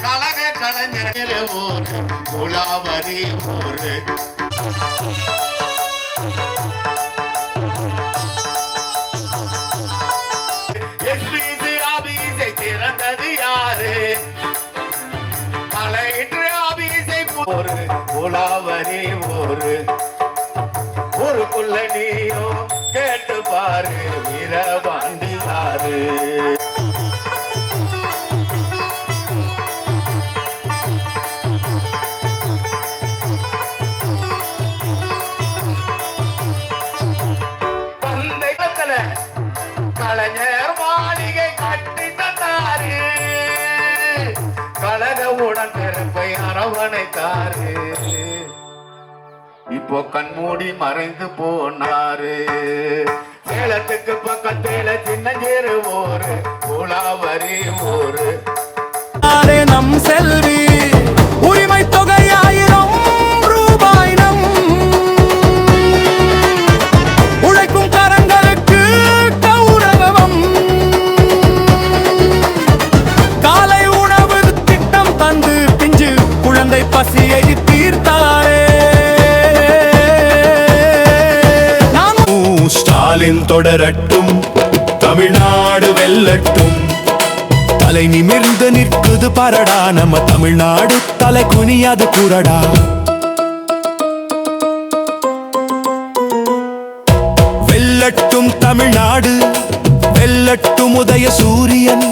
கழக கலைஞர் ஊரு குலாவரி ஊரு எஸ்பிசி ஆபீஸை திறந்தது யாரு கலையிற்று ஆபீஸை ஊரு குலாவரி ஊரு ஊருக்குள்ள நீயோ கேட்டு பாரு வீரபாண்டி யாரு கலைஞர் மாளிகை கட்டி தந்தாரு கழக உடன்பிறப்பை அரவணைத்தாரு இப்போ கண்மூடி மறைந்து போனாரு சேலத்துக்கு பக்கத்துல சின்னஞ்சேரு ஊரு குலாவரி ஊரு நம் செல்வி உரிமை தொகை 1000 ரூபாய் நம் உழைக்கும் கரங்களுக்கு கௌரவம் காலை உணவு திட்டம் தந்து பிஞ்சு குழந்தை பசியை தீர்த்தாரே ஸ்டாலின் தொடரட்டும் தமிழ்நாடு வெல்லட்டும் தலை நிமிர்ந்து நிற்குது பரடா நம்ம தமிழ்நாடு தலை குனியாது கூறடா வெல்லட்டும் தமிழ்நாடு வெல்லட்டும் உதய சூரியன்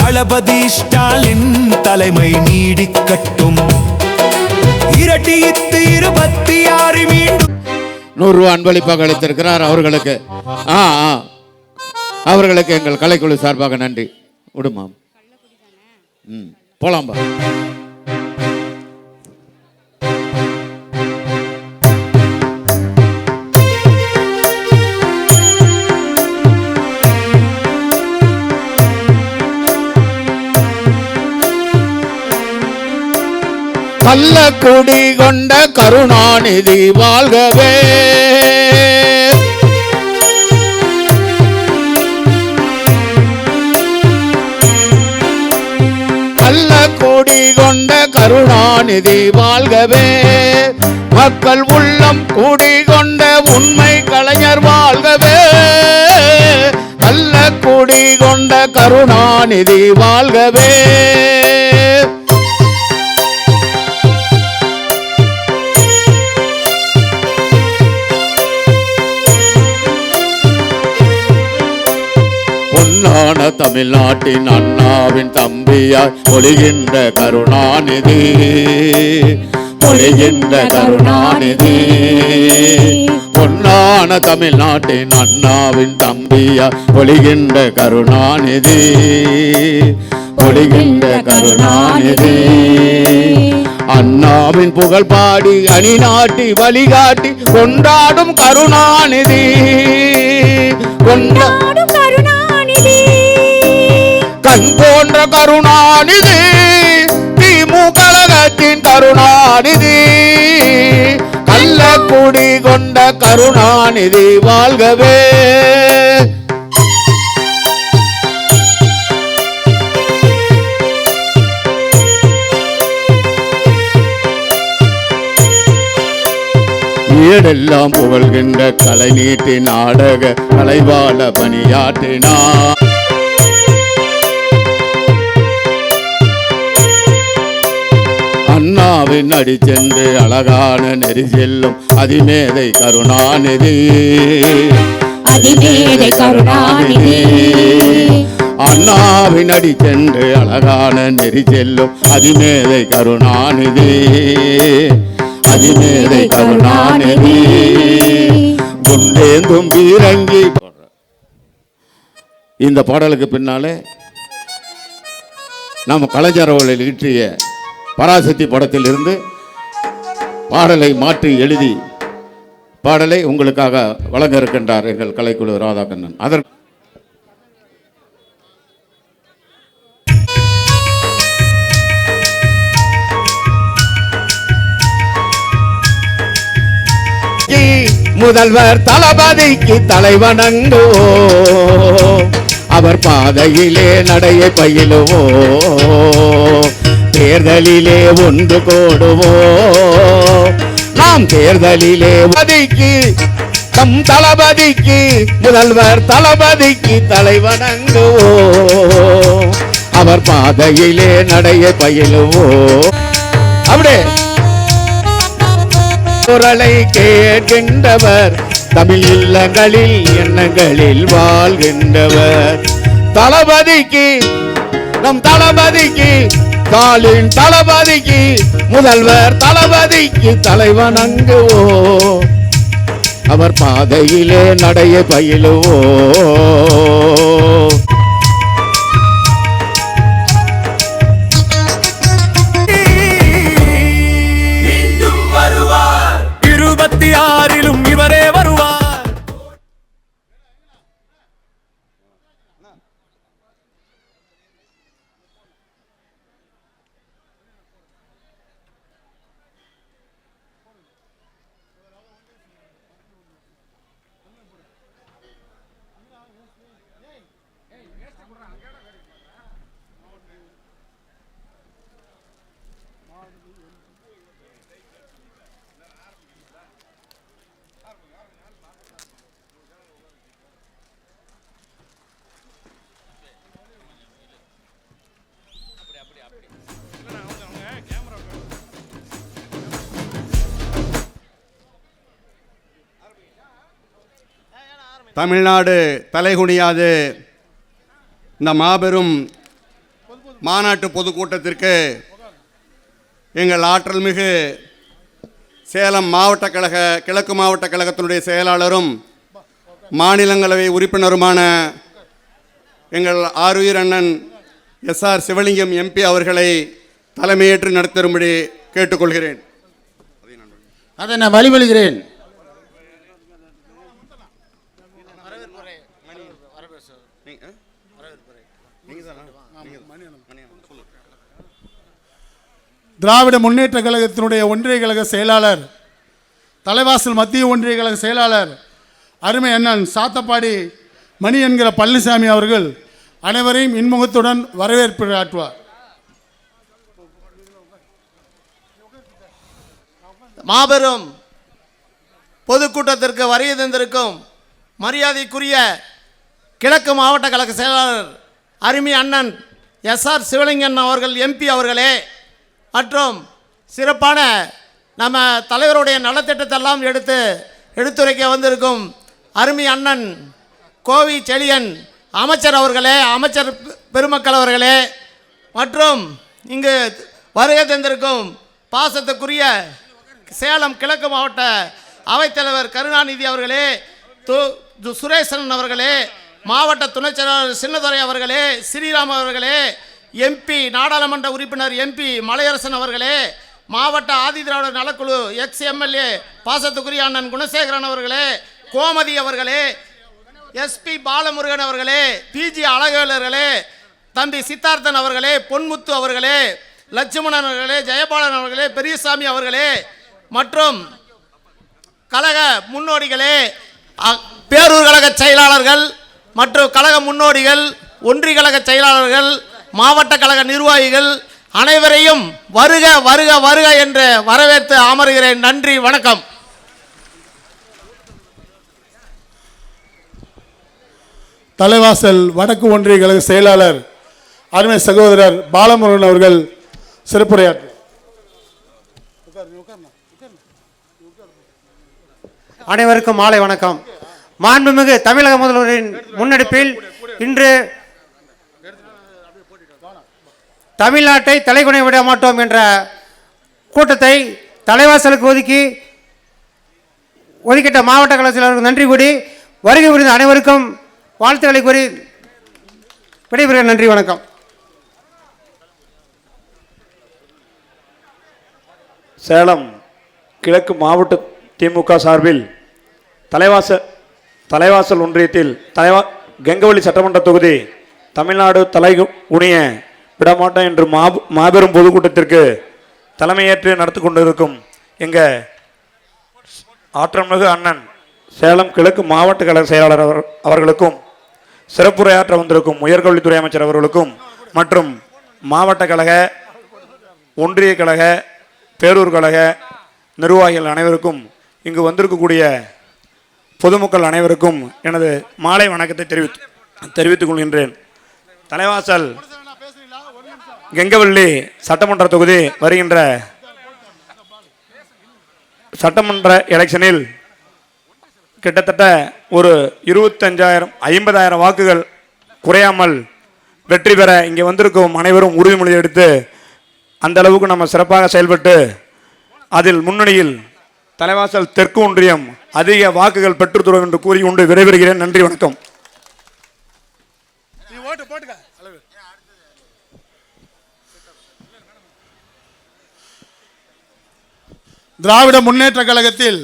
தளபதி ஸ்டாலின் தலைமை நீடிக்கட்டும் இரட்டித்து 26 மீண்டும் 100 ரூபாய் அன்பளிப்பாக அளித்திருக்கிறார் அவர்களுக்கு எங்கள் கலைக்குழு சார்பாக நன்றி விடுமா போலாம்பா கள்ளக்குடி கொண்ட கருணாநிதி வாழ்கவே கள்ளக்குடி கொண்ட கருணாநிதி வாழ்கவே மக்கள் உள்ளம் கூடி கொண்ட உண்மை கலைஞர் வாழ்கவே கள்ளக்குடி கொண்ட கருணாநிதி வாழ்கவே தமிழ்நாட்டின் அண்ணாவின் தம்பியாய் ஒளிகின்ற கருணாநிதி ஒளிகின்ற கருணாநிதி பொன்னான தமிழ்நாட்டின் அண்ணாவின் தம்பியாய் ஒளிகின்ற கருணாநிதி ஒளிகின்ற கருணாநிதி அண்ணாவின் புகழ் பாடி அணி நாட்டி வழிகாட்டி கொண்டாடும் கருணாநிதி கொண்டாடும் கண் போன்ற கருணாநிதி திமுக கழகத்தின் கருணாநிதி கள்ளக்குடி கொண்ட கருணாநிதி வாழ்கவே ஏடெல்லாம் புகழ்கின்ற கலை நீட்டி நாடக கலைவாழ பணியாற்றினார் அண்ணாவின் அடி சென்று அழகான நெறி செல்லும் அதிமேதை கருணாநிதி அதிமேதை கருணாநிதி அண்ணாவின் அடி சென்று அழகான நெறி செல்லும் அதிமேதை கருணாநிதி அதிமேதை கருணாநிதி குண்டேந்தும் பீரங்கி. இந்த பாடலுக்கு பின்னாலே நாம் கலைஞர் அவர்கள் இயற்றிய பராசக்தி படத்தில் இருந்து பாடலை மாற்றி எழுதி பாடலை உங்களுக்காக வழங்க இருக்கின்றார் எங்கள் கலைக்குழு ராதாகண்ணன். அதற்கு முதல்வர் தளபதிக்கு தலைவணங்கோ அவர் பாதையிலே நடைய பயிலுவோ தேர்தலிலே ஒன்று கோடுவோம். நாம் தேர்தலிலே பதிக்கு தம் தளபதிக்கு முதல்வர் தளபதிக்கு தலை வணங்குவோம். அவர் பாதையிலே நடைய பயிலுவோம். அப்படியே குரலை கேட்கின்றவர் தமிழ் இல்லங்களில் எண்ணங்களில் வாழ்கின்றவர். தளபதிக்கு நம் தளபதிக்கு காலின் தளபதிக்கு முதல்வர் தளபதிக்கு தலை வணங்குவோம். அவர் பாதையிலே நடைய பயிலுவோம். 26 இவரே வருவார். தமிழ்நாடு தலைகுனியாது. இந்த மாபெரும் மாநாட்டு பொதுக்கூட்டத்திற்கு எங்கள் ஆற்றல் மிகு சேலம் மாவட்ட கழக கிழக்கு மாவட்ட கழகத்தினுடைய செயலாளரும் மாநிலங்களவை உறுப்பினருமான எங்கள் ஆருயிர் அண்ணன் எஸ்ஆர் சிவலிங்கம் எம்பி அவர்களை தலைமையேற்று நடத்தரும்படி கேட்டுக்கொள்கிறேன். அதை நான் வழிமொழிகிறேன். திராவிட முன்னேற்ற கழகத்தினுடைய ஒன்றிய கழக செயலாளர், தலைவாசல் மத்திய ஒன்றிய கழக செயலாளர் அருமை அண்ணன் சாத்தப்பாடி மணி என்கிற பழனிசாமி அவர்கள் அனைவரையும் இன்முகத்துடன் வரவேற்பு ஆற்றுவார். மாபெரும் பொதுக்கூட்டத்திற்கு வருகை தந்திருக்கும் மரியாதைக்குரிய கிழக்கு மாவட்ட கழக செயலாளர் அருமை அண்ணன் எஸ்ஆர் சிவலிங்கன் அவர்கள் எம்பி அவர்களே, மற்றும் சிறப்பான நம்ம தலைவருடைய நலத்திட்டத்தெல்லாம் எடுத்துரைக்க வந்திருக்கும் அருமை அண்ணன் கோவி செழியன் அமைச்சர் அவர்களே, அமைச்சர் பெருமக்கள் அவர்களே, மற்றும் இங்கு வருகை தந்திருக்கும் பாசத்துக்குரிய சேலம் கிழக்கு மாவட்ட அவைத்தலைவர் கருணாநிதி அவர்களே, சுரேசன் அவர்களே, மாவட்ட துணைச் செயலாளர் சின்னதுரை அவர்களே, ஸ்ரீராம் அவர்களே, எம்பி நாடாளுமன்ற உறுப்பினர் எம்பி மலையரசன் அவர்களே, மாவட்ட ஆதிதிராவிடர் நலக்குழு எம்எல்ஏ பாசத்துக்குரிய அண்ணன் குணசேகரன் அவர்களே, கோமதி அவர்களே, எஸ்பி பாலமுருகன் அவர்களே, பிஜி அழகவேலர்களே, தம்பி சித்தார்த்தன் அவர்களே, பொன்முத்து அவர்களே, லட்சுமணன் அவர்களே, ஜெயபாலன் அவர்களே, பெரியசாமி அவர்களே, மற்றும் கழக முன்னோடிகளே, பேரூர் கழக செயலாளர்கள் மற்றும் கழக முன்னோடிகள், ஒன்றிய கழக செயலாளர்கள், மாவட்ட கழக நிர்வாகிகள் அனைவரையும் வருக வருக வருக என்று வரவேற்று அமர்கிறேன். நன்றி, வணக்கம். தலைவாசல் வடக்கு ஒன்றிய கழக செயலாளர் அருமை சகோதரர் பாலமுருகன் அவர்கள் சிறப்புரையாற்று. அனைவருக்கும் மாலை வணக்கம். மாண்புமிகு தமிழக முதல்வரின் முன்னெடுப்பில் இன்று தமிழ்நாட்டை தலைகுனை விட மாட்டோம் என்ற கூட்டத்தை தலைவாசலுக்கு ஒதுக்கிட்ட மாவட்ட கழக செயலாளருக்கு நன்றி கூறி வருகை புரிந்த அனைவருக்கும் வாழ்த்துக்களை கூறி விடைபெறுகிறேன். நன்றி, வணக்கம். சேலம் கிழக்கு மாவட்ட திமுக சார்பில் தலைவாசல் ஒன்றியத்தில் கெங்கவள்ளி சட்டமன்ற தொகுதி தமிழ்நாடு தலைகுனிய விடமாட்டோம் என்று மாபெரும் பொதுக்கூட்டத்திற்கு தலைமையேற்று நடத்தி கொண்டிருக்கும் எங்கள் ஆற்றல்மிகு அண்ணன் சேலம் கிழக்கு மாவட்ட கழக செயலாளர் அவர்களுக்கும், சிறப்புரையாற்ற வந்திருக்கும் உயர்கல்வித்துறை அமைச்சர் அவர்களுக்கும் மற்றும் மாவட்ட கழக ஒன்றிய கழக பேரூர் கழக நிர்வாகிகள் அனைவருக்கும் இங்கு வந்திருக்கக்கூடிய பொதுமக்கள் அனைவருக்கும் எனது மாலை வணக்கத்தை தெரிவித்துக் கொள்கின்றேன். தலைவாசல் கெங்கவள்ளி சட்டமன்ற தொகுதி வருகின்ற சட்டமன்ற எலெக்ஷனில் கிட்டத்தட்ட ஒரு 50,000 வாக்குகள் குறையாமல் வெற்றி பெற இங்கே வந்திருக்கும் அனைவரும் உறுதிமொழி எடுத்து அந்த அளவுக்கு நம்ம சிறப்பாக செயல்பட்டு அதில் முன்னணியில் தலைவாசல் தெற்கு ஒன்றியம் அதிக வாக்குகள் பெற்று தரும் என்று கூறிக்கொண்டு விடைபெறுகிறேன். நன்றி, வணக்கம். திராவிட முன்னேற்ற கழகத்தில்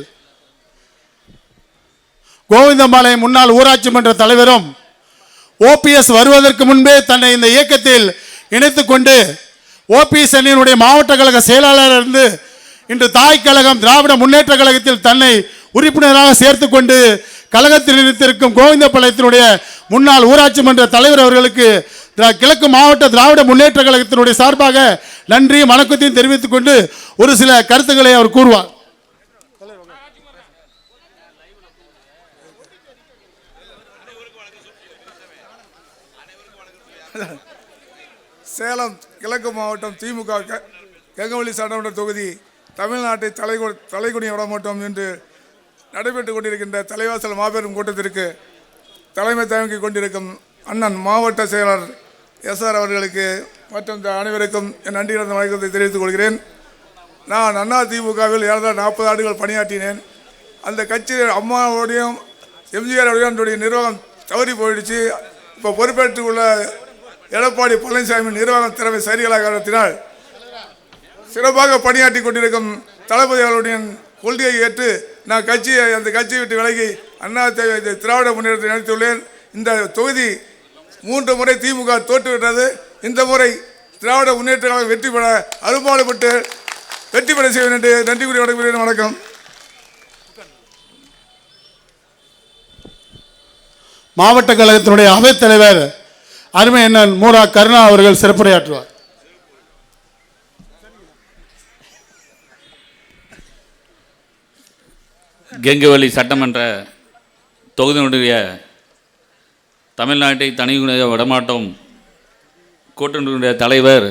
கோவிந்தம்பாளையம் முன்னாள் ஊராட்சி மன்ற தலைவரும் ஓபிஎஸ் வருவதற்கு முன்பே தன்னை இந்த இயக்கத்தில் இணைத்துக் கொண்டு ஓபிஎஸ் அணியினுடைய மாவட்ட கழக செயலாளர் இருந்து இன்று தாய் கழகம் திராவிட முன்னேற்ற கழகத்தில் தன்னை உறுப்பினராக சேர்த்து கொண்டு கழகத்தில் இணைத்திருக்கும் கோவிந்தம்பாளையத்தினுடைய முன்னாள் ஊராட்சி மன்ற தலைவர் அவர்களுக்கு கிழக்கு மாவட்ட திராவிட முன்னேற்ற கழகத்தினுடைய சார்பாக நன்றியும் வணக்கத்தையும் தெரிவித்துக் கொண்டு ஒரு சில கருத்துக்களை அவர் கூறுவார். சேலம் கிழக்கு மாவட்டம் திமுக கெங்கவள்ளி சட்டமன்ற தொகுதி தமிழ்நாட்டை தலைகுனி விட மாட்டோம் என்று நடைபெற்றுக் கொண்டிருக்கின்ற தலைவாசல் மாபெரும் கூட்டத்திற்கு தலைமை தாங்கி கொண்டிருக்கும் அண்ணன் மாவட்ட செயலாளர் எஸ்ஆர் அவர்களுக்கு மற்றும் அனைவருக்கும் என் நன்றி கலந்த வணக்கத்தை தெரிவித்துக் கொள்கிறேன். நான் அண்ணா திமுகவில் 40 ஆண்டுகள் பணியாற்றினேன். அந்த கட்சி அம்மாவோடையும் எம்ஜிஆரோடையும் என்னுடைய நிர்வாகம் தவறி போயிடுச்சு. இப்போ பொறுப்பேற்றுள்ள எடப்பாடி பழனிசாமி நிர்வாக திறமை சரியாக காரணத்தினால் சிறப்பாக பணியாற்றி கொண்டிருக்கும் தளபதி அவர்களுடைய கொள்கையை ஏற்று நான் அந்த கட்சியை விட்டு விலகி அண்ணா திராவிட முன்னேற்றத்தை நடத்தியுள்ளேன். இந்த தொகுதி 3 முறை திமுக தோற்றுவிட்டது. இந்த முறை திராவிட முன்னேற்ற கழகம் வெற்றி பெற அரும்பாடுபட்டு வெற்றி பெற செய்வேன் என்று நன்றி கூறி வணங்குகிறேன். வணக்கம். மாவட்ட கழகத்தினுடைய அவைத் தலைவர் அருமை அண்ணன் மூரா கருணா அவர்கள் சிறப்புரையாற்றுவார். கெங்கவள்ளி சட்டமன்ற தொகுதியினுடைய தமிழ்நாட்டை தனியுடைய விடமாட்டோம் கூட்டணியினுடைய தலைவர்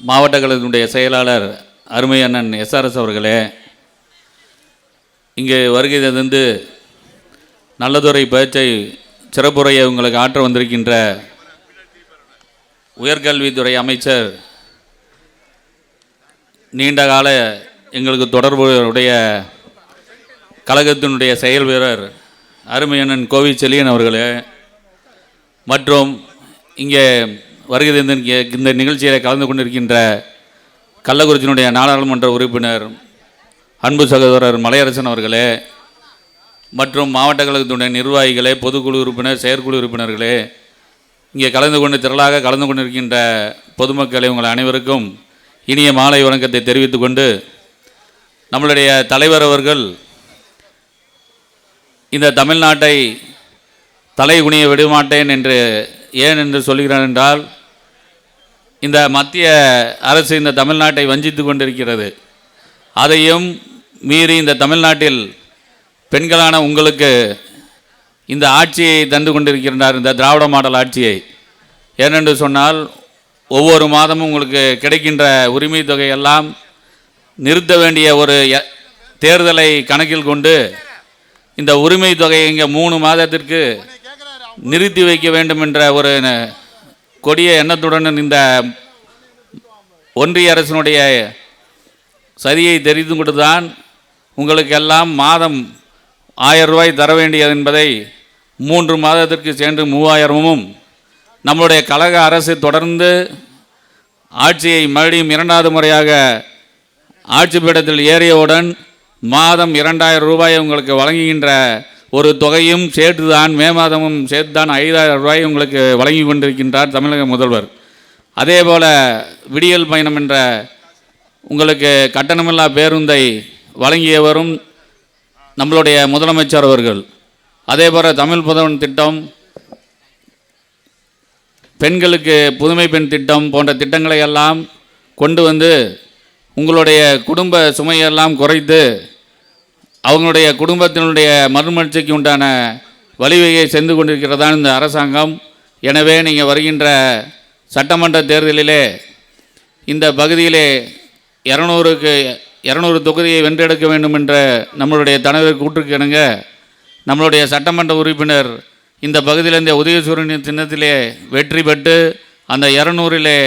மாவட்ட கழகத்தினுடைய செயலாளர் அருமை அண்ணன் எஸ்ஆர்எஸ் அவர்களே, இங்கே வருகை தந்து நல்லதுறை பேச்சை சிறப்புரையை உங்களுக்கு ஆற்ற வந்திருக்கின்ற உயர்கல்வித்துறை அமைச்சர், நீண்டகால எங்களுக்கு தொடர்புடைய கழகத்தினுடைய செயல் வீரர் அருமை அண்ணன் கோவி செலியன் அவர்களே, மற்றும் இங்கே வருகை தந்து இந்த நிகழ்ச்சியில் கலந்து கொண்டிருக்கின்ற கள்ளக்குறிச்சியினுடைய நாடாளுமன்ற உறுப்பினர் அன்பு சகோதரர் மலையரசன் அவர்களே, மற்றும் மாவட்ட கழகத்தினுடைய நிர்வாகிகளே, பொதுக்குழு உறுப்பினர், செயற்குழு உறுப்பினர்களே, இங்கே திரளாக கலந்து கொண்டிருக்கின்ற பொதுமக்களை உங்கள் அனைவருக்கும் இனிய மாலை வணக்கத்தை தெரிவித்துக் கொண்டு, நம்மளுடைய தலைவர் அவர்கள் இந்த தமிழ்நாட்டை தலைகுனிய விடமாட்டேன் என்று ஏன் என்று சொல்கிறார் என்றால், இந்த மத்திய அரசு இந்த தமிழ்நாட்டை வஞ்சித்து கொண்டிருக்கிறது. அதையும் மீறி இந்த தமிழ்நாட்டில் பெண்களான உங்களுக்கு இந்த ஆட்சியை தந்து கொண்டிருக்கின்றார், இந்த திராவிட மாடல் ஆட்சியை. ஏனென்று சொன்னால், ஒவ்வொரு மாதமும் உங்களுக்கு கிடைக்கின்ற உரிமை தொகையெல்லாம் நிறுத்த வேண்டிய ஒரு தேர்தலை கணக்கில் கொண்டு இந்த உரிமை தொகையை இங்கே 3 மாதத்திற்கு நிறுத்தி வைக்க வேண்டும் என்ற ஒரு கொடிய எண்ணத்துடன் இந்த ஒன்றிய அரசினுடைய சதியை தெரிந்து கொண்டு தான் உங்களுக்கெல்லாம் மாதம் 1000 ரூபாய் தர வேண்டியது என்பதை 3 மாதத்திற்கு சென்று 3000மும் நம்முடைய கழக அரசு தொடர்ந்து ஆட்சியை மறுபடியும் 2வது முறையாக ஆட்சி பீடத்தில் ஏறியவுடன் மாதம் 2000 ரூபாயை உங்களுக்கு வழங்குகின்ற ஒரு தொகையும் சேர்த்து தான் மே மாதமும் சேர்த்து தான் 5000 ரூபாய் உங்களுக்கு வழங்கி கொண்டிருக்கின்றார் தமிழக முதல்வர். அதே போல் விடியல் பயணம் என்ற உங்களுக்கு கட்டணமில்லா பேருந்தை வழங்கியவரும் நம்மளுடைய முதலமைச்சர் அவர்கள். அதே போல் தமிழ் புதவன் திட்டம், பெண்களுக்கு புதுமை பெண் திட்டம் போன்ற திட்டங்களை எல்லாம் கொண்டு வந்து உங்களுடைய குடும்ப சுமையெல்லாம் குறைத்து அவங்களுடைய குடும்பத்தினுடைய மறுமலர்ச்சிக்கு உண்டான வழிவகையை சென்று கொண்டிருக்கிறதான் இந்த அரசாங்கம். எனவே நீங்கள் வருகின்ற சட்டமன்ற தேர்தலிலே இந்த பகுதியிலே 200 தொகுதியை வென்றெடுக்க வேண்டும் என்ற நம்மளுடைய தலைவர் கூற்றுக்கு இணங்க நம்மளுடைய சட்டமன்ற உறுப்பினர் இந்த பகுதியில் உதயசூரியன் சின்னத்திலே வெற்றி பெற்று அந்த 200லே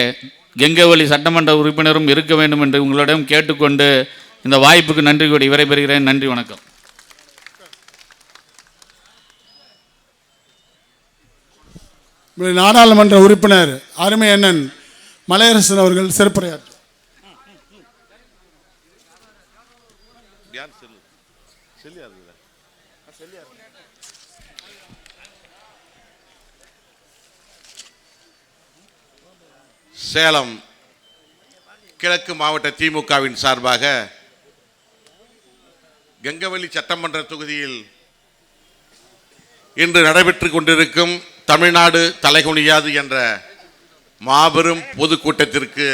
கெங்கவள்ளி சட்டமன்ற உறுப்பினரும் இருக்க வேண்டும் என்று உங்களிடம் கேட்டுக்கொண்டு இந்த வாய்ப்புக்கு நன்றி கூறி விடைபெறுகிறேன். நன்றி, வணக்கம். நாடாளுமன்ற உறுப்பினர் அருமை அண்ணன் மலையரசன் அவர்கள் சிறப்புரையாற்ற சேலம் கிழக்கு மாவட்ட திமுகவின் சார்பாக கெங்கவள்ளி சட்டமன்ற தொகுதியில் இன்று நடைபெற்று கொண்டிருக்கும் தமிழ்நாடு தலைகுனியாது என்ற மாபெரும் பொதுக்கூட்டத்திற்கு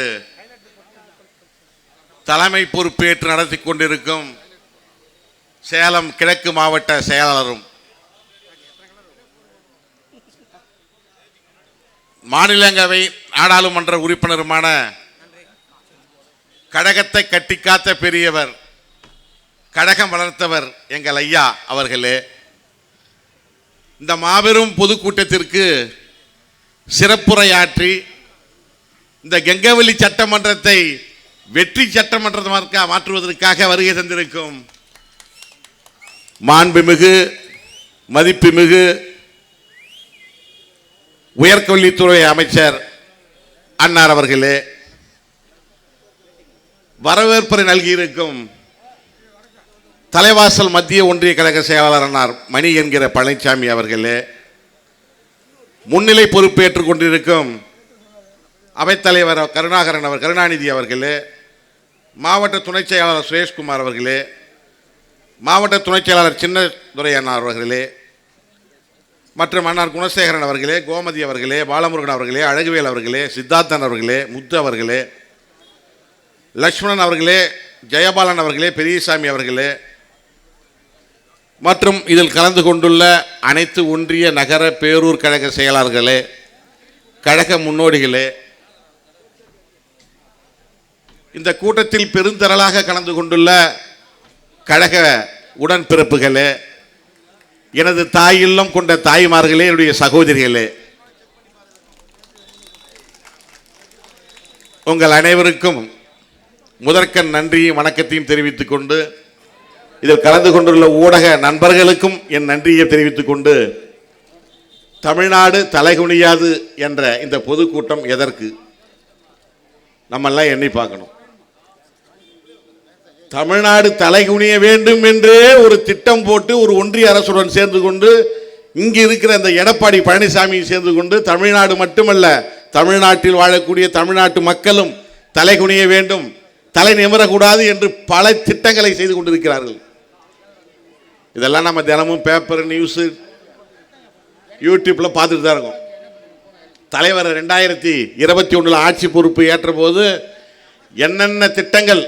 தலைமை பொறுப்பேற்று நடத்தி கொண்டிருக்கும் சேலம் கிழக்கு மாவட்ட செயலாளரும் மாநிலங்களவை நாடாளுமன்ற உறுப்பினருமான கழகத்தை கட்டிக்காத்த பெரியவர், கழகம் வளர்த்தவர் எங்கள் ஐயா அவர்களே, இந்த மாபெரும் பொதுக்கூட்டத்திற்கு சிறப்புரையாற்றி இந்த கெங்கவள்ளி சட்டமன்றத்தை வெற்றி சட்டமன்றமாக மாற்றுவதற்காக வருகை தந்திருக்கும் மாண்புமிகு மதிப்புமிகு உயர்கல்வித்துறை அமைச்சர் அன்னார் அவர்களே, வரவேற்பை நல்கியிருக்கும் தலைவாசல் மத்திய ஒன்றிய கழக செயலாளர் அன்னார் மணி என்கிற பழனிசாமி அவர்களே, முன்னிலை பொறுப்பேற்றுக் கொண்டிருக்கும் அவைத்தலைவர் கருணாநிதி அவர்களே, மாவட்ட துணைச் செயலாளர் சுரேஷ்குமார் அவர்களே, மாவட்ட துணைச் செயலாளர் சின்னதுரை அண்ணா அவர்களே, மற்றும் அன்னார் குணசேகரன் அவர்களே, கோமதி அவர்களே, பாலமுருகன் அவர்களே, அழகுவேல் அவர்களே, சித்தார்த்தன் அவர்களே, முத்து அவர்களே, லட்சுமணன் அவர்களே, ஜெயபாலன் அவர்களே, பெரியசாமி அவர்களே, மற்றும் இதில் கலந்து கொண்டுள்ள அனைத்து ஒன்றிய நகர பேரூர் கழக செயலாளர்களே, கழக முன்னோடிகளே, இந்த கூட்டத்தில் பெருந்திரளாக கலந்து கொண்டுள்ள கழக உடன்பிறப்புகளே, எனது தாய் இல்லம் கொண்ட தாய்மார்களே, என்னுடைய சகோதரிகளே, உங்கள் அனைவருக்கும் முதற்கண் நன்றியும் வணக்கத்தையும் தெரிவித்துக் கொண்டு, இதில் கலந்து கொண்டுள்ள ஊடக நண்பர்களுக்கும் என் நன்றியை தெரிவித்துக் கொண்டு, தமிழ்நாடு தலைகுனியாது என்ற இந்த பொதுக்கூட்டம் எதற்கு நம்மெல்லாம் எண்ணி பார்க்கணும். தமிழ்நாடு தலைகுனிய வேண்டும் என்றே ஒரு திட்டம் போட்டு ஒரு ஒன்றிய அரசுடன் சேர்ந்து கொண்டு இங்கு இருக்கிற இந்த எடப்பாடி பழனிசாமி சேர்ந்து கொண்டு தமிழ்நாடு மட்டுமல்ல, தமிழ்நாட்டில் வாழக்கூடிய தமிழ்நாட்டு மக்களும் தலைகுனிய வேண்டும், தலை நிமிரக்கூடாது என்று பல திட்டங்களை செய்து கொண்டிருக்கிறார்கள். இதெல்லாம் நம்ம தினமும் பேப்பர் நியூஸ் யூடியூப்ல பார்த்துட்டு தான் இருக்கோம். தலைவர் 2021 ஆட்சி பொறுப்பு ஏற்ற போது என்னென்ன திட்டங்கள்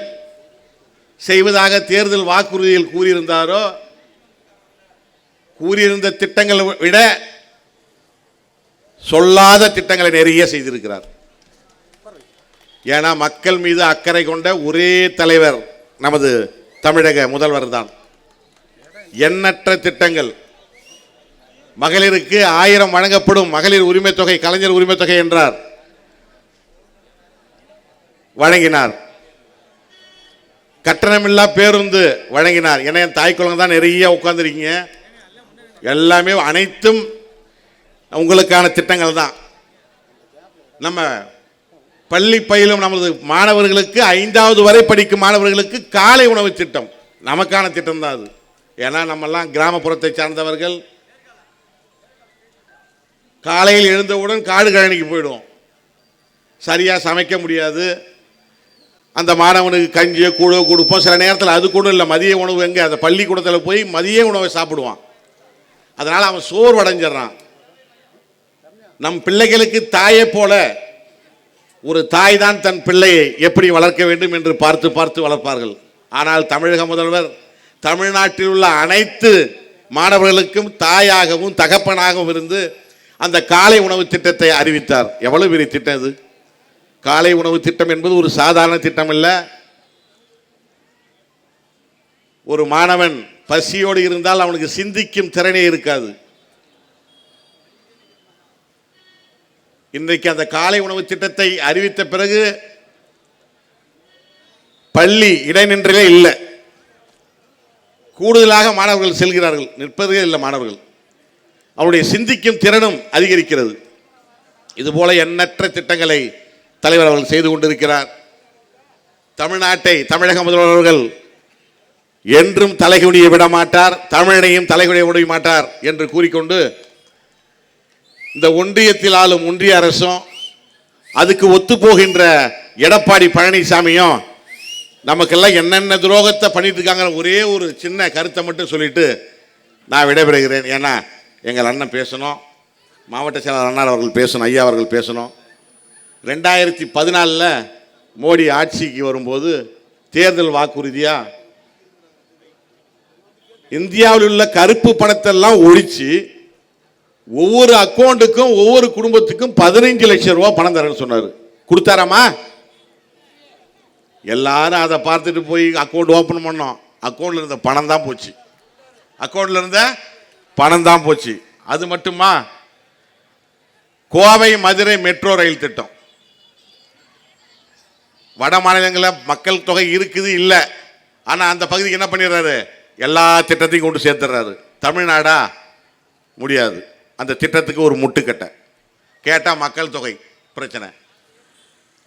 செய்வதாக தேர்தல் வாக்குறுதியில் கூறியிருந்தாரோ, கூறியிருந்த திட்டங்களை விட சொல்லாத திட்டங்களை நிறைய செய்திருக்கிறார். ஏன்னா மக்கள் மீது அக்கறை கொண்ட ஒரே தலைவர் நமது தமிழக முதல்வர் தான். எண்ணற்ற திட்டங்கள், மகளிருக்கு 1000 வழங்கப்படும், மகளிர் உரிமை தொகை, கலைஞர் உரிமை தொகை என்றார், வழங்கினார். கட்டணமில்லா பேருந்து வழங்கினார். ஏன்னா என் தாய் குழந்தை தான் நிறைய உட்கார்ந்துருக்கீங்க, எல்லாமே அனைத்தும் உங்களுக்கான திட்டங்கள் தான். நம்ம பள்ளி பயிலும் நமது மாணவர்களுக்கு 5வது வரை படிக்கும் மாணவர்களுக்கு காலை உணவு திட்டம் நமக்கான திட்டம் தான் அது. ஏன்னா நம்மெல்லாம் கிராமப்புறத்தை சார்ந்தவர்கள், காலையில் எழுந்தவுடன் காடு கழனிக்கு போயிடுவோம், சரியாக சமைக்க முடியாது. அந்த மாணவனுக்கு கஞ்சியோ கூழோ கொடுப்போம். சில நேரத்தில் அது கூட இல்லை, மதிய உணவு எங்கே, அந்த பள்ளிக்கூடத்தில் போய் மதிய உணவை சாப்பிடுவான். அதனால் அவன் சோர்வடைஞ்சிடறான். நம் பிள்ளைகளுக்கு தாயை போல ஒரு தாய் தான் தன் பிள்ளையை எப்படி வளர்க்க வேண்டும் என்று பார்த்து பார்த்து வளர்ப்பார்கள். ஆனால் தமிழக முதல்வர் தமிழ்நாட்டில் உள்ள அனைத்து மாணவர்களுக்கும் தாயாகவும் தகப்பனாகவும் இருந்து அந்த காலை உணவு திட்டத்தை அறிவித்தார். எவ்வளவு பெரிய திட்டம் இது! காலை உணவு திட்டம் என்பது ஒரு சாதாரண திட்டம் இல்லை. ஒரு மாணவன் பசியோடு இருந்தால் அவனுக்கு சிந்திக்கும் திறனே இருக்காது. இன்றைக்கு அந்த காலை உணவு திட்டத்தை அறிவித்த பிறகு பள்ளி இடைநின்றலே இல்லை, கூடுதலாக மாணவர்கள் செல்கிறார்கள், நிற்பதே இல்லை மாணவர்கள். அவருடைய சிந்திக்கும் திறனும் அதிகரிக்கிறது. இதுபோல எண்ணற்ற திட்டங்களை தலைவர் அவர்கள் செய்து கொண்டிருக்கிறார். தமிழ்நாட்டை தமிழக முதல்வர்கள் என்றும் தலைகுனிய விட மாட்டார், தமிழனையும் தலைகுனிய விட மாட்டார் என்று கூறிக்கொண்டு, இந்த ஒன்றியத்தில் ஆளும் ஒன்றிய அரசும் அதுக்கு ஒத்துப்போகின்ற எடப்பாடி பழனிசாமியும் நமக்கெல்லாம் என்னென்ன துரோகத்தை பண்ணிட்டு இருக்காங்க ஒரே ஒரு சின்ன கருத்தை மட்டும் சொல்லிட்டு நான் விடைபெறுகிறேன். ஏன்னா எங்கள் அண்ணன் பேசணும், மாவட்ட செயலாளர் அண்ணா அவர்கள் பேசணும், ஐயா அவர்கள் பேசணும். 2014 மோடி ஆட்சிக்கு வரும்போது தேர்தல் வாக்குறுதியாக இந்தியாவில் உள்ள கருப்பு பணத்தெல்லாம் ஒழிச்சு ஒவ்வொரு அக்கௌண்ட்டுக்கும் ஒவ்வொரு குடும்பத்துக்கும் 15 லட்சம் ரூபாய் பணம் தரேன்னு சொன்னார். கொடுத்தாராமா? எல்லாரும் அதை பார்த்துட்டு போய் அக்கௌண்ட் ஓப்பன் பண்ணோம். அக்கௌண்ட்ல இருந்த பணம் தான் போச்சு, அக்கௌண்ட்ல இருந்த பணம் தான் போச்சு. அது மட்டுமா, கோவை மதுரை மெட்ரோ ரயில் திட்டம், வட மாநிலங்களில் மக்கள் தொகை இருக்குது இல்லை, ஆனால் அந்த பகுதிக்கு என்ன பண்ணிடுறாரு, எல்லா திட்டத்தையும் கொண்டு சேர்த்துறாரு. தமிழ்நாடா முடியாது. அந்த திட்டத்துக்கு ஒரு முட்டுக்கட்டை கேட்டால் மக்கள் தொகை பிரச்சனை.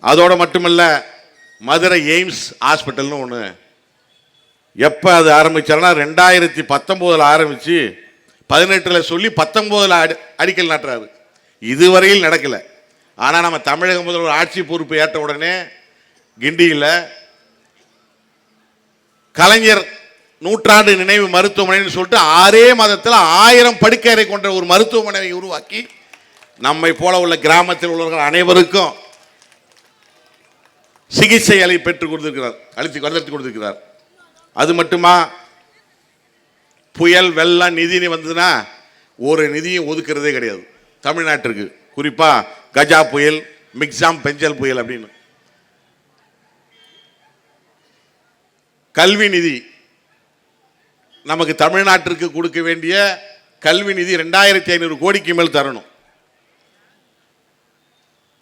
அதோடு மட்டுமல்ல, மதுரை எய்ம்ஸ் ஹாஸ்பிட்டல்னு ஒன்று எப்போ அது ஆரம்பிச்சாருன்னா 2019 ஆரம்பித்து 18 சொல்லி 19 அடிக்கல் நாட்டுறாரு. இதுவரையில் நடக்கலை. ஆனால் நம்ம தமிழக முதல்வர் ஆட்சி பொறுப்பு ஏற்ற உடனே கிண்டியில் கலைஞர் நூற்றாண்டு நினைவு மருத்துவமனைன்னு சொல்லிட்டு 6 மாதத்தில் 1000 படுக்கை கொண்ட ஒரு மருத்துவமனையை உருவாக்கி நம்மை போல உள்ள கிராமத்தில் உள்ளவர்கள் அனைவருக்கும் சிகிச்சை பெற்றுக் கொடுத்திருக்கிறார், வளர்த்தி கொடுத்திருக்கிறார். அது மட்டுமா, புயல் வெள்ளம் நிதி வந்ததுன்னா ஒரு நிதியும் ஒதுக்குறதே கிடையாது தமிழ்நாட்டிற்கு. குறிப்பாக கஜா புயல், மிக்ஸாம், பெஞ்சல் புயல் அப்படின்னு. கல்வி நிதி நமக்கு தமிழ்நாட்டிற்கு கொடுக்க வேண்டிய கல்வி நிதி 2500 கோடிக்கு மேல் தரணும்.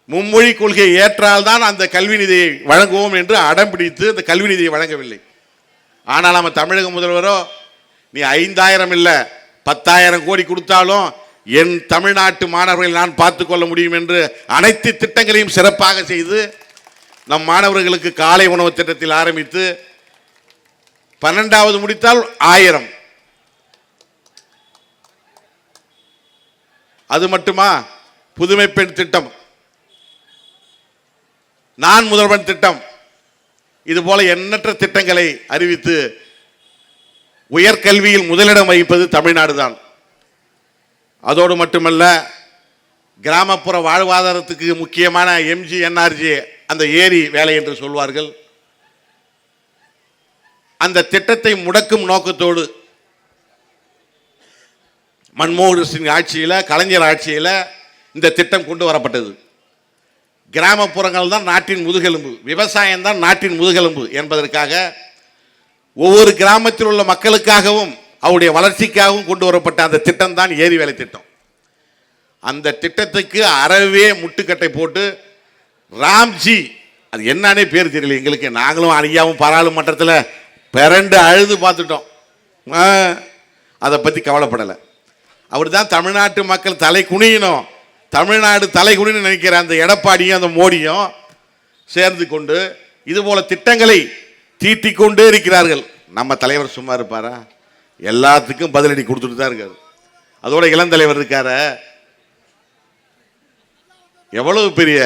மும்மொழி கொள்கையை ஏற்றால்தான் அந்த கல்வி நிதியை வழங்குவோம் என்று அடம் பிடித்து அந்த கல்வி நிதியை வழங்கவில்லை. ஆனால் நம்ம தமிழக முதல்வரோ, நீ 5000 இல்லை 10,000 கோடி கொடுத்தாலும் என் தமிழ்நாட்டு மாணவர்களை நான் பார்த்து கொள்ள முடியும் என்று அனைத்து திட்டங்களையும் சிறப்பாக செய்து நம் மாணவர்களுக்கு காலை உணவு திட்டத்தில் ஆரம்பித்து 12வது முடித்தால் 1000. அது மட்டுமா, புதுமை பெண் திட்டம், நான் முதல்வன் திட்டம், இது போல எண்ணற்ற திட்டங்களை அறிவித்து உயர்கல்வியில் முதலிடம் வகிப்பது தமிழ்நாடு தான். அதோடு மட்டுமல்ல, கிராமப்புற வாழ்வாதாரத்துக்கு முக்கியமான MGNRG அந்த ஏரி வேலை என்று சொல்வார்கள், அந்த திட்டத்தை முடக்கும் நோக்கத்தோடு மன்மோகன் சிங் ஆட்சியில், கலைஞர் ஆட்சியில் இந்த திட்டம் கொண்டு வரப்பட்டது. கிராமப்புறங்கள் தான் நாட்டின் முதுகெலும்பு, விவசாயம் தான் நாட்டின் முதுகெலும்பு என்பதற்காக ஒவ்வொரு கிராமத்தில் உள்ள மக்களுக்காகவும் அவருடைய வளர்ச்சிக்காகவும் கொண்டு வரப்பட்ட அந்த திட்டம் தான் ஏரி வேலை திட்டம். அந்த திட்டத்துக்கு அறவே முட்டுக்கட்டை போட்டு ராம்ஜி, அது என்னன்னே பேர் தெரியல எங்களுக்கு, நாங்களும் ஐயாவும் பாராளுமன்றத்தில் பிறண்டு அழுது பார்த்துட்டோம், அதை பற்றி கவலைப்படலை. அவர் தான் தமிழ்நாட்டு மக்கள் தலை குனியணும், தமிழ்நாடு தலை குனின்னு நினைக்கிற அந்த எடப்பாடியும் அந்த மோடியும் சேர்ந்து கொண்டு இதுபோல திட்டங்களை தீட்டிக்கொண்டே இருக்கிறார்கள். நம்ம தலைவர் சும்மா இருப்பாரா? எல்லாத்துக்கும் பதிலடி கொடுத்துட்டு தான் இருக்காரு. அதோட இளந்தலைவர் இருக்கார, எவ்வளவு பெரிய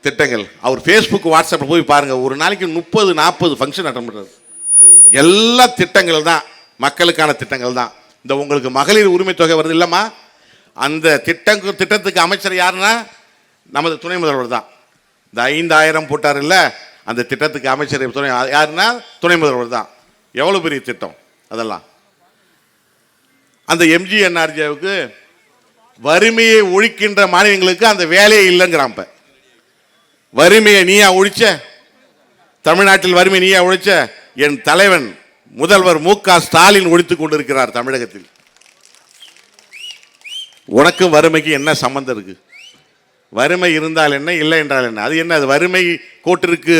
திட்டங்கள். அவர் ஃபேஸ்புக், வாட்ஸ்அப்பில் போய் பாருங்க, ஒரு நாளைக்கு 30-40 ஃபங்க்ஷன் அட்டன் பண்ணுறாரு. எல்லா திட்டங்கள் தான் மக்களுக்கான திட்டங்கள் தான். இந்த உங்களுக்கு மகளிர் உரிமை தொகை வருது இல்லைம்மா, அந்த திட்டத்துக்கு அமைச்சர் யாருன்னா நமது துணை முதல்வர் தான். இந்த 5000 போட்டார் இல்லை, அந்த திட்டத்துக்கு அமைச்சர் துணை யாருன்னா துணை முதல்வர் தான். எவ்வளோ பெரிய திட்டம் அதெல்லாம். அந்த எம்ஜிஎன்ஆர்ஜியாவுக்கு வறுமையை ஒழிக்கின்ற மாநிலங்களுக்கு அந்த வேலையே இல்லைங்கிறான். இப்போ வறுமையை நீயா ஒழிச்ச? தமிழ்நாட்டில் வறுமை நீயா ஒழிச்ச? என் தலைவன் முதல்வர் மு.க. ஸ்டாலின் ஒழித்துக் கொண்டிருக்கிறார் தமிழகத்தில். உனக்கும் வறுமைக்கு என்ன சம்பந்தம் இருக்கு? வறுமை இருந்தால் என்ன, இல்லை என்றால் என்ன? அது என்ன? அது வறுமை கோட்டிற்கு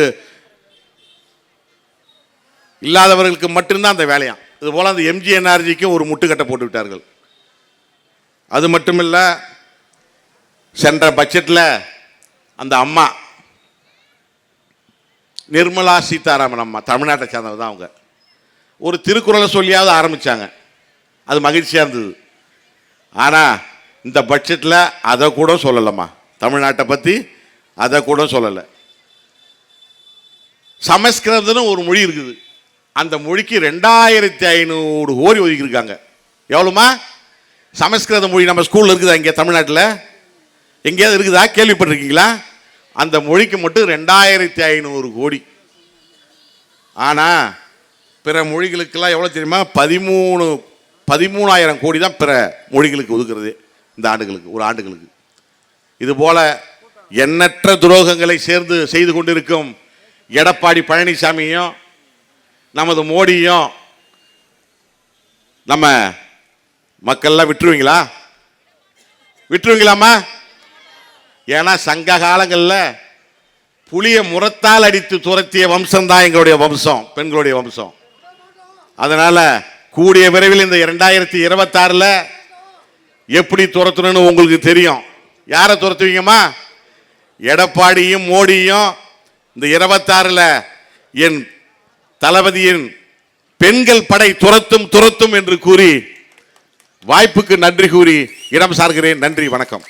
இல்லாதவர்களுக்கு மட்டும்தான் அந்த வேலையாம். இது போல அந்த எம்ஜிஎன்ஆர்ஜிக்கும் ஒரு முட்டுக்கட்டை போட்டு விட்டார்கள். அது மட்டுமில்ல, சென்ற பட்ஜெட்டில் அந்த அம்மா நிர்மலா சீதாராமன் அம்மா, தமிழ்நாட்டை சேர்ந்தவங்க தான் அவங்க, ஒரு திருக்குறளை சொல்லியாவது ஆரம்பித்தாங்க. அது மகிழ்ச்சியாக இருந்தது. ஆனால் இந்த பட்ஜெட்டில் அதை கூட சொல்லலைம்மா. தமிழ்நாட்டை பற்றி அதை கூட சொல்லலை. சமஸ்கிருதம்னு ஒரு மொழி இருக்குது, அந்த மொழிக்கு 2500 கோடி ஒதுக்கியிருக்காங்க. எவ்வளோமா? சமஸ்கிருத மொழி நம்ம ஸ்கூலில் இருக்குதா இங்கே தமிழ்நாட்டில்? எங்கேயாவது இருக்குதா? கேள்விப்பட்டிருக்கீங்களா? அந்த மொழிக்கு மட்டும் 2500 கோடி. ஆனால் பிற மொழிகளுக்கெல்லாம் எவ்வளோ தெரியுமா? 13,000 கோடி தான் பிற மொழிகளுக்கு ஒதுக்குறது இந்த ஆண்டுகளுக்கு, ஒரு ஆண்டுகளுக்கு. இதுபோல எண்ணற்ற துரோகங்களை சேர்ந்து செய்து கொண்டிருக்கும் எடப்பாடி பழனிசாமியும் நமது மோடியும் நம்ம மக்கள்லாம் விட்டுருவீங்களா? விட்டுருவீங்களாமா? ஏன்னா சங்க காலங்களில் புலியை முரத்தால் அடித்து துரத்திய வம்சம் தான் எங்களுடைய வம்சம், பெண்களுடைய வம்சம். அதனால கூடிய விரைவில் இந்த 2026 எப்படி துரத்தணும்னு உங்களுக்கு தெரியும். யாரை துரத்துவீங்கம்மா? எடப்பாடியும் மோடியும் இந்த 26 என் தளபதியின் பெண்கள் படை துரத்தும் துரத்தும் என்று கூறி வாய்ப்புக்கு நன்றி கூறி இடம் சார்கிறேன். நன்றி, வணக்கம்.